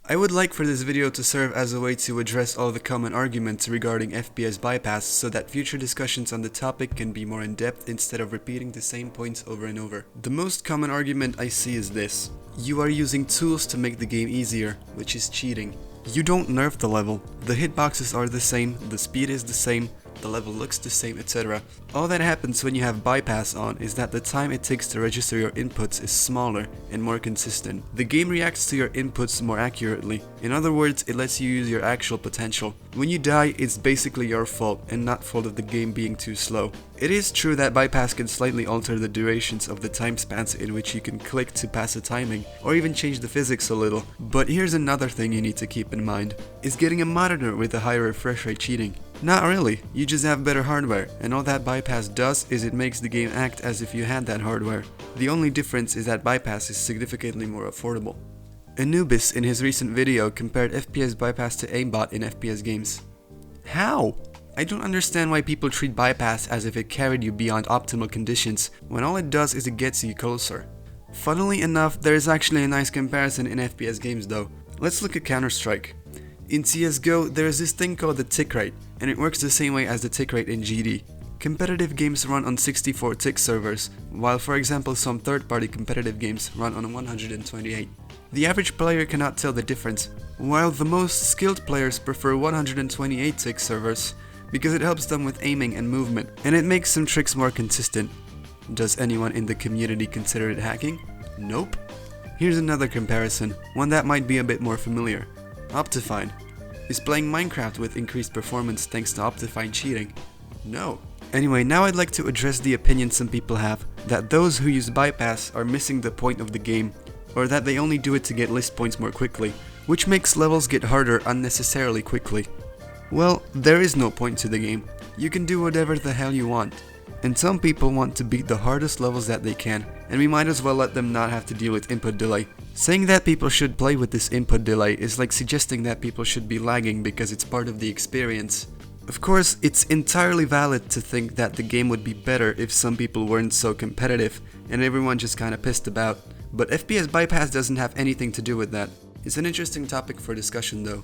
I would like for this video to serve as a way to address all the common arguments regarding FPS bypass so that future discussions on the topic can be more in-depth instead of repeating the same points over and over. The most common argument I see is this: you are using tools to make the game easier, which is cheating. You don't nerf the level, the hitboxes are the same, the speed is the same, the level looks the same, etc. All that happens when you have bypass on is that the time it takes to register your inputs is smaller and more consistent. The game reacts to your inputs more accurately. In other words, it lets you use your actual potential. When you die, it's basically your fault and not fault of the game being too slow. It is true that bypass can slightly alter the durations of the time spans in which you can click to pass a timing, or even change the physics a little. But here's another thing you need to keep in mind: is getting a monitor with a higher refresh rate cheating? Not really, you just have better hardware, and all that bypass does is it makes the game act as if you had that hardware. The only difference is that bypass is significantly more affordable. Anubis in his recent video compared FPS bypass to aimbot in FPS games. How? I don't understand why people treat bypass as if it carried you beyond optimal conditions, when all it does is it gets you closer. Funnily enough, there is actually a nice comparison in FPS games though. Let's look at Counter-Strike. In CSGO, there is this thing called the tick rate, and it works the same way as the tick rate in GD. Competitive games run on 64 tick servers, while for example some third-party competitive games run on 128. The average player cannot tell the difference, while the most skilled players prefer 128 tick servers, because it helps them with aiming and movement, and it makes some tricks more consistent. Does anyone in the community consider it hacking? Nope. Here's another comparison, one that might be a bit more familiar. Optifine. Is playing Minecraft with increased performance thanks to Optifine cheating? No. Anyway, now I'd like to address the opinion some people have, that those who use bypass are missing the point of the game, or that they only do it to get list points more quickly, which makes levels get harder unnecessarily quickly. Well, there is no point to the game. You can do whatever the hell you want. And some people want to beat the hardest levels that they can, and we might as well let them not have to deal with input delay. Saying that people should play with this input delay is like suggesting that people should be lagging because it's part of the experience. Of course, it's entirely valid to think that the game would be better if some people weren't so competitive and everyone just kinda pissed about, but FPS bypass doesn't have anything to do with that. It's an interesting topic for discussion though.